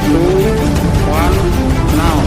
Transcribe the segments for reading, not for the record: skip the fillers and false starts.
2, 1 now।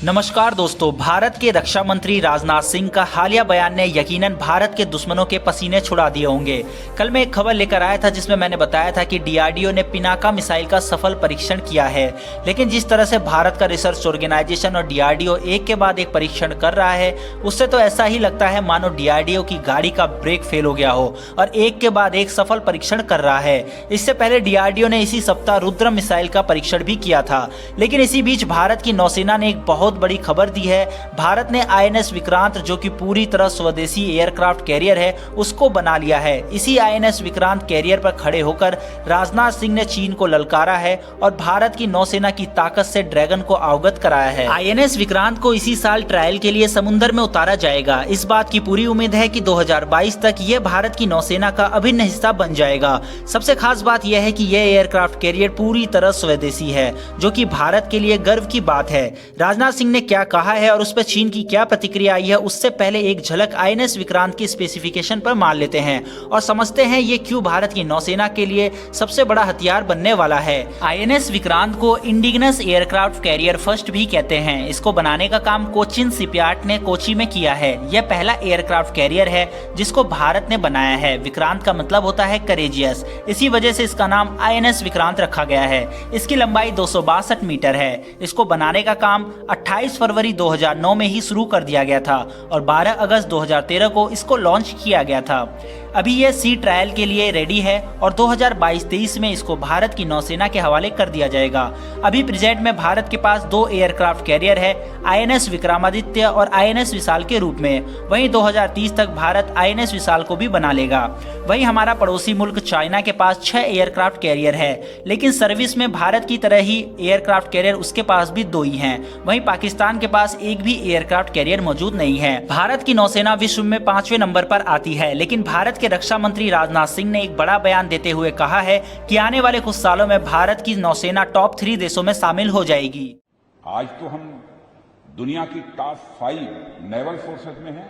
नमस्कार दोस्तों, भारत के रक्षा मंत्री राजनाथ सिंह का हालिया बयान ने यकीनन भारत के दुश्मनों के पसीने छुड़ा दिए होंगे। कल मैं एक खबर लेकर आया था जिसमें मैंने बताया था कि डीआरडीओ ने पिनाका मिसाइल का सफल परीक्षण किया है, लेकिन जिस तरह से भारत का रिसर्च ऑर्गेनाइजेशन और डीआरडीओ एक के बाद एक परीक्षण कर रहा है, उससे तो ऐसा ही लगता है मानो डीआरडीओ की गाड़ी का ब्रेक फेल हो गया हो और एक के बाद एक सफल परीक्षण कर रहा है। इससे पहले डीआरडीओ ने इसी सप्ताह रुद्र मिसाइल का परीक्षण भी किया था, लेकिन इसी बीच भारत की नौसेना ने एक बहुत बड़ी खबर दी है। भारत ने आईएनएस विक्रांत, जो कि पूरी तरह स्वदेशी एयरक्राफ्ट कैरियर है, उसको बना लिया है। इसी आईएनएस विक्रांत कैरियर पर खड़े होकर राजनाथ सिंह ने चीन को ललकारा है और भारत की नौसेना की ताकत से ड्रैगन को अवगत कराया है। आईएनएस विक्रांत को इसी साल ट्रायल के लिए समुद्र में उतारा जाएगा। इस बात की पूरी उम्मीद है कि 2022 तक ये भारत की नौसेना का अभिन्न हिस्सा बन जाएगा। सबसे खास बात यह है कि यह एयरक्राफ्ट कैरियर पूरी तरह स्वदेशी है, जो कि भारत के लिए गर्व की बात है। राजनाथ सिंह ने क्या कहा है और उस पर चीन की क्या प्रतिक्रिया आई है, उससे पहले एक झलक आईएनएस विक्रांत की स्पेसिफिकेशन पर मान लेते हैं और समझते हैं ये क्यों भारत की नौसेना के लिए सबसे बड़ा हथियार बनने वाला है। आईएनएस विक्रांत को इंडिजिनस एयरक्राफ्ट कैरियर फर्स्ट भी कहते हैं। इसको बनाने का काम कोचिन शिपयार्ड ने कोची में किया है। यह पहला एयरक्राफ्ट कैरियर है जिसको भारत ने बनाया है। विक्रांत का मतलब होता है करेजियस, इसी वजह से इसका नाम आईएनएस विक्रांत रखा गया है। इसकी लंबाई 262 मीटर है। इसको बनाने का काम 28 फरवरी 2009 में ही शुरू कर दिया गया था और 12 अगस्त 2013 को इसको लॉन्च किया गया था। अभी यह सी ट्रायल के लिए रेडी है और 2022-23 में इसको भारत की नौसेना के हवाले कर दिया जाएगा। अभी प्रेजेंट में भारत के पास 2 एयरक्राफ्ट कैरियर है, आईएनएस विक्रमादित्य और आईएनएस विशाल के रूप में। वहीं 2030 तक भारत आईएनएस विशाल को भी बना लेगा। वहीं हमारा पड़ोसी मुल्क चाइना के पास 6 एयरक्राफ्ट कैरियर है, लेकिन सर्विस में भारत की तरह ही एयरक्राफ्ट कैरियर उसके पास भी 2 ही हैं। वहीं पाकिस्तान के पास एक भी एयरक्राफ्ट कैरियर मौजूद नहीं है। भारत की नौसेना विश्व में 5वें नंबर पर आती है, लेकिन भारत के रक्षा मंत्री राजनाथ सिंह ने एक बड़ा बयान देते हुए कहा है कि आने वाले कुछ सालों में भारत की नौसेना टॉप 3 देशों में शामिल हो जाएगी। आज तो हम दुनिया की टॉप 5 नेवल फोर्सेस में हैं,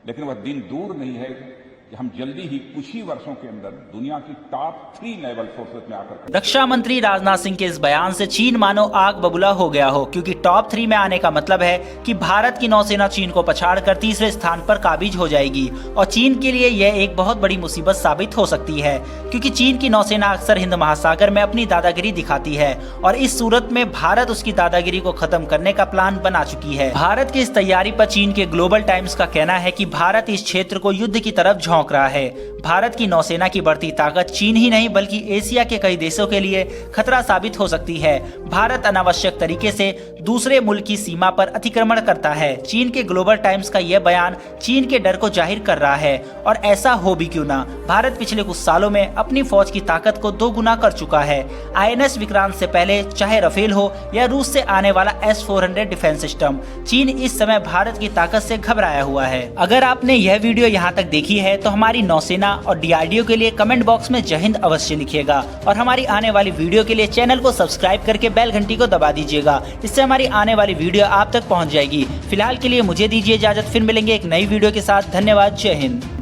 लेकिन वह दिन दूर नहीं है कि हम जल्दी ही कुछ ही वर्षों के अंदर दुनिया की टॉप 3 नेवल फोर्सेस में आकर। रक्षा मंत्री राजनाथ सिंह के इस बयान से चीन मानो आग बबूला हो गया हो, क्योंकि टॉप 3 में आने का मतलब है कि भारत की नौसेना चीन को पछाड़कर तीसरे स्थान पर काबिज हो जाएगी और चीन के लिए यह एक बहुत बड़ी मुसीबत साबित हो सकती है, क्योंकि चीन की नौसेना अक्सर हिंद महासागर में अपनी दादागिरी दिखाती है और इस सूरत में भारत उसकी दादागिरी को खत्म करने का प्लान बना चुकी है। भारत की इस तैयारी पर चीन के ग्लोबल टाइम्स का कहना है कि भारत इस क्षेत्र को युद्ध की तरफ झोंक रहा है। भारत की नौसेना की बढ़ती ताकत चीन ही नहीं बल्कि एशिया के कई देशों के लिए खतरा साबित हो सकती है। भारत अनावश्यक तरीके से दूसरे मुल्क की सीमा पर अतिक्रमण करता है। चीन के ग्लोबल टाइम्स का यह बयान चीन के डर को जाहिर कर रहा है और ऐसा हो भी क्यों ना, भारत पिछले कुछ सालों में अपनी फौज की ताकत को 2 गुना कर चुका है। आईएनएस विक्रांत से पहले चाहे राफेल हो या रूस से आने वाला S-400 डिफेंस सिस्टम, चीन इस समय भारत की ताकत से घबराया हुआ है। अगर आपने यह वीडियो यहाँ तक देखी है तो हमारी नौसेना और डीआरडीओ के लिए कमेंट बॉक्स में जय हिंद अवश्य लिखिएगा और हमारी आने वाली वीडियो के लिए चैनल को सब्सक्राइब करके बेल घंटी को दबा दीजिएगा। इससे हमारी आने वाली वीडियो आप तक पहुंच जाएगी। फिलहाल के लिए मुझे दीजिए इजाजत, फिर मिलेंगे एक नई वीडियो के साथ। धन्यवाद, जय हिंद।